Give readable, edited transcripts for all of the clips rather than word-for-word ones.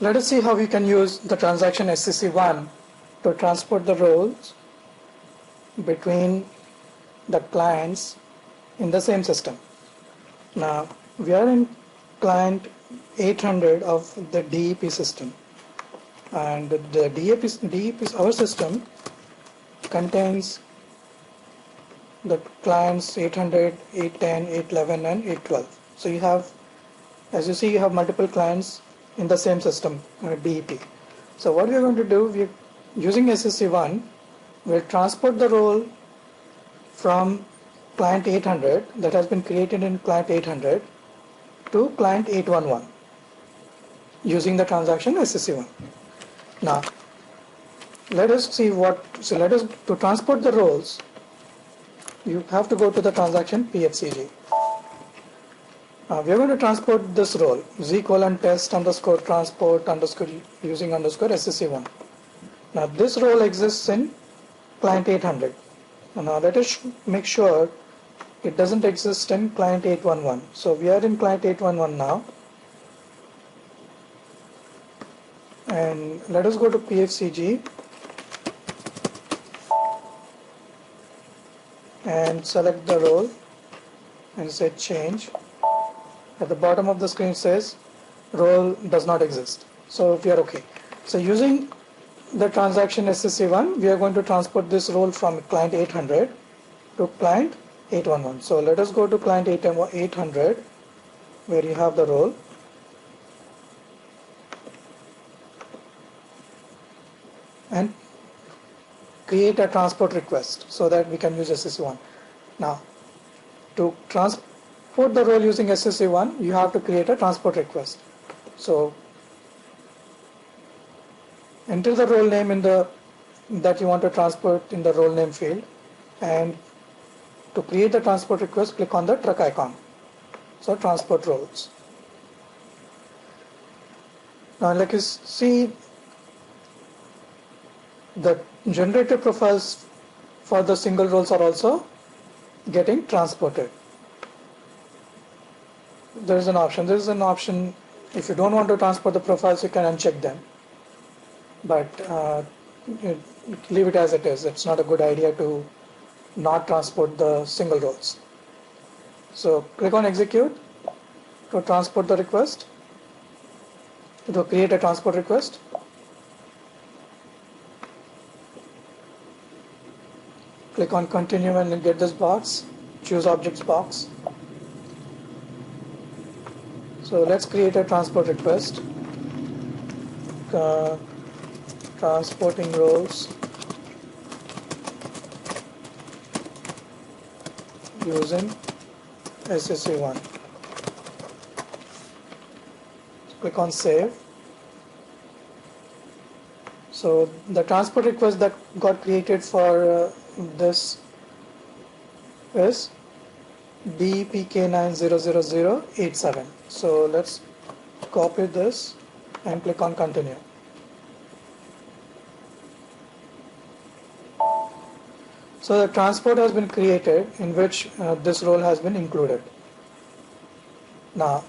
Let us see how we can use the transaction SCC1 to transport the roles between the clients in the same system. Now we are in client 800 of the DEP system, and the DEP our system contains the clients 800, 810, 811 and 812. So you have, as you see, you have multiple clients in the same system, DEP. So what we are going to do, we using SCC1, we'll transport the role from client 800 that has been created in client 800 to client 811 using the transaction SCC1. Now let us see to transport the roles, you have to go to the transaction PFCG. We are going to transport this role z:test underscore transport underscore using underscore SCC1. Now this role exists in client 800. Now let us make sure it doesn't exist in client 811. So we are in client 811 now, and let us go to PFCG and select the role and say change. At the bottom of the screen says role does not exist. So we are okay. So using the transaction SCC1, we are going to transport this role from client 800 to client 811. So let us go to client 800 where you have the role, and create a transport request so that we can use SCC1. Now to transport the role using SCC1, you have to create a transport request. So enter the role name in that you want to transport in the role name field, and to create the transport request, click on the truck icon. So transport roles. Now like you see, the generated profiles for the single roles are also getting transported. There is an option. If you don't want to transport the profiles, you can uncheck them, but leave it as it is. It's not a good idea to not transport the single roles. So click on execute to transport the request, to create a transport request. Click on continue and you'll get this box, choose objects box. So let's create a transport request, transporting roles using SCC1. Click on save. So the transport request that got created for this is DEPK900087. So let's copy this and click on continue. So the transport has been created in which this role has been included. Now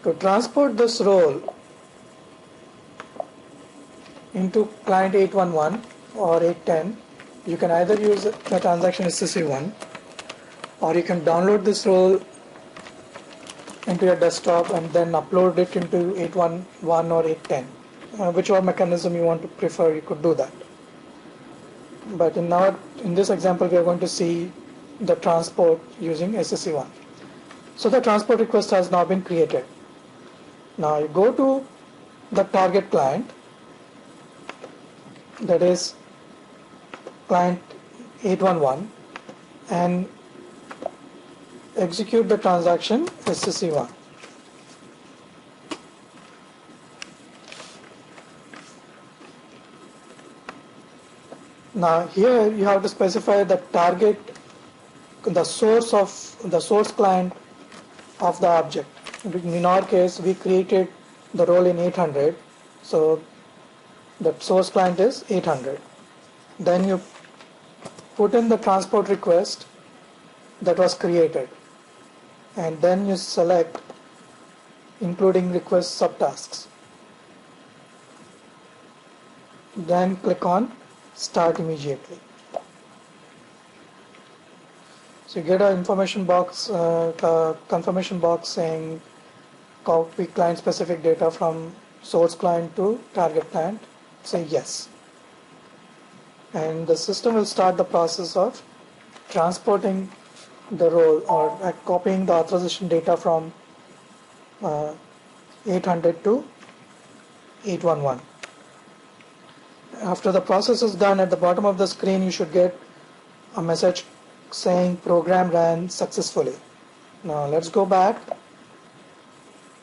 to transport this role into client 811 or 810, you can either use the transaction SCC1, or you can download this role into your desktop and then upload it into 811 or 810. Whichever mechanism you want to prefer, you could do that. But in this example, we are going to see the transport using SCC1. So the transport request has now been created. Now you go to the target client, that is client 811, and execute the transaction SCC1. Now here you have to specify the target, the source client of the object. In our case, we created the role in 800, so the source client is 800. Then you put in the transport request that was created, and then you select including request subtasks. then click on start immediately. So you get an information box, confirmation box saying copy client specific data from source client to target client. Say yes. And the system will start the process of transporting the role or copying the authorization data from 800 to 811. After the process is done, at the bottom of the screen you should get a message saying program ran successfully. Now let's go back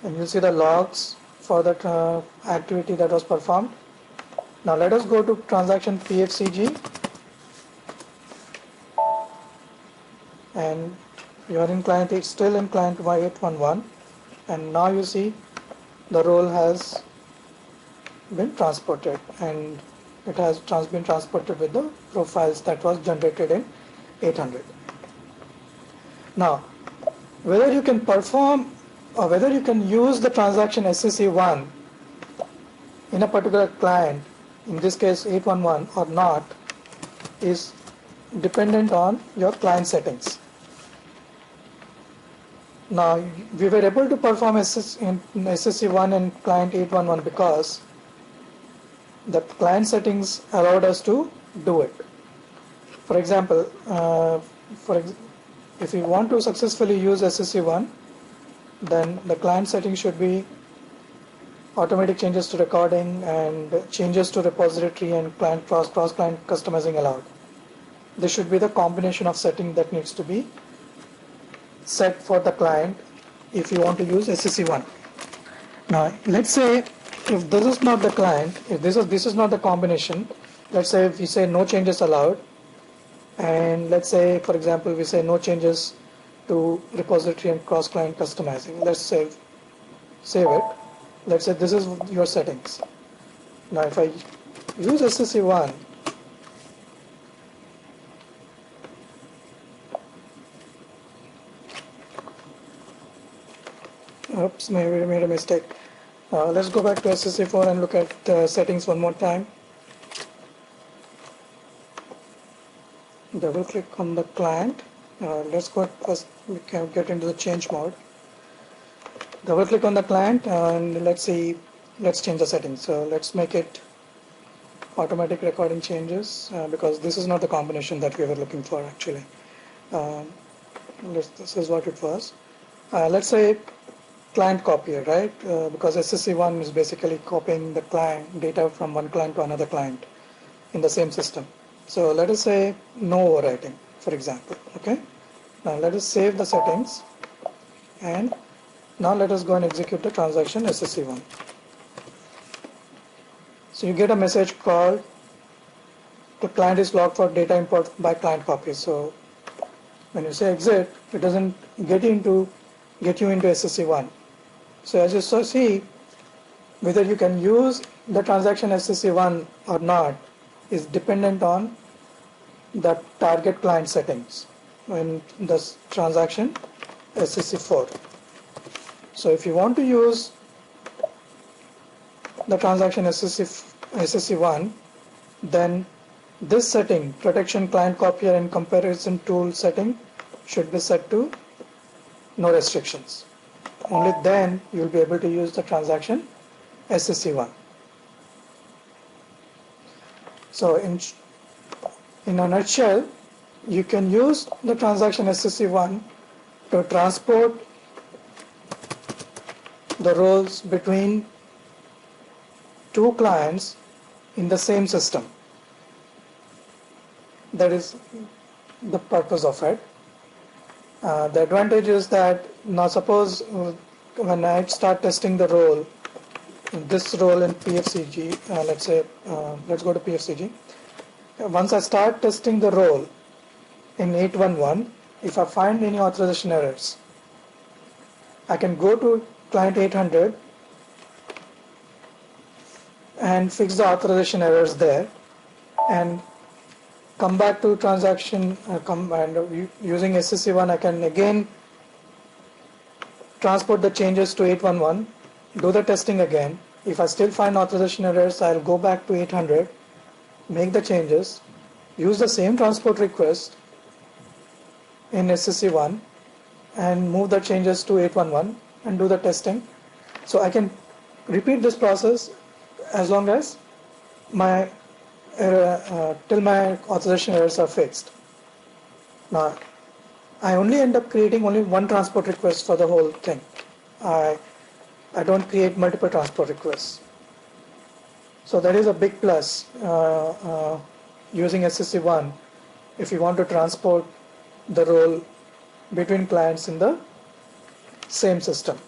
and you'll see the logs for that activity that was performed. Now let us go to transaction PFCG, and you are in client, it's still in client Y811, and now you see the role has been transported, and it has been transported with the profiles that was generated in 800. Now whether you can perform or whether you can use the transaction SCC1 in a particular client, in this case 811, or not, is dependent on your client settings. Now we were able to perform SCC1 in client 811 because the client settings allowed us to do it. For example, if we want to successfully use SCC1, then the client setting should be automatic changes to recording and changes to repository and client cross-client customizing allowed. This should be the combination of setting that needs to be set for the client if you want to use SCC1. Now let's say if this is not the client, if this is not the combination, let's say if we say no changes allowed, and let's say for example we say no changes to repository and cross-client customizing. Let's save it. Let's say this is your settings. Now if I use SCC1, oops, maybe I made a mistake. Let's go back to SCC4 and look at settings one more time. Double click on the client. Let's go first, we can get into the change mode. Double click on the client and let's change the settings. So let's make it automatic recording changes because this is not the combination that we were looking for actually. This is what it was. Let's say client copier, right? Because SCC1 is basically copying the client data from one client to another client in the same system. So let us say no overwriting, for example. Okay. Now let us save the settings, and now let us go and execute the transaction SCC1. So you get a message called the client is logged for data import by client copy. So when you say exit, it doesn't get you into SCC1. So as you see, whether you can use the transaction SCC1 or not is dependent on the target client settings in this transaction SCC4. So if you want to use the transaction SCC1, then this setting, protection client copier and comparison tool setting, should be set to no restrictions. Only then you will be able to use the transaction SCC1. So in a nutshell, you can use the transaction SCC1 to transport the roles between two clients in the same system. That is the purpose of it. The advantage is that now suppose when I start testing the role, this role in PFCG, let's go to PFCG. Once I start testing the role in 811, if I find any authorization errors, I can go to client 800 and fix the authorization errors there and come back to transaction, using SCC1 I can again transport the changes to 811, do the testing again. If I still find authorization errors, I'll go back to 800 make the changes, use the same transport request in SCC1 and move the changes to 811 and do the testing. So I can repeat this process as long as my till my authorization errors are fixed. Now, I only end up creating only one transport request for the whole thing. I don't create multiple transport requests. So that is a big plus using SCC1 if you want to transport the role between clients in the same system.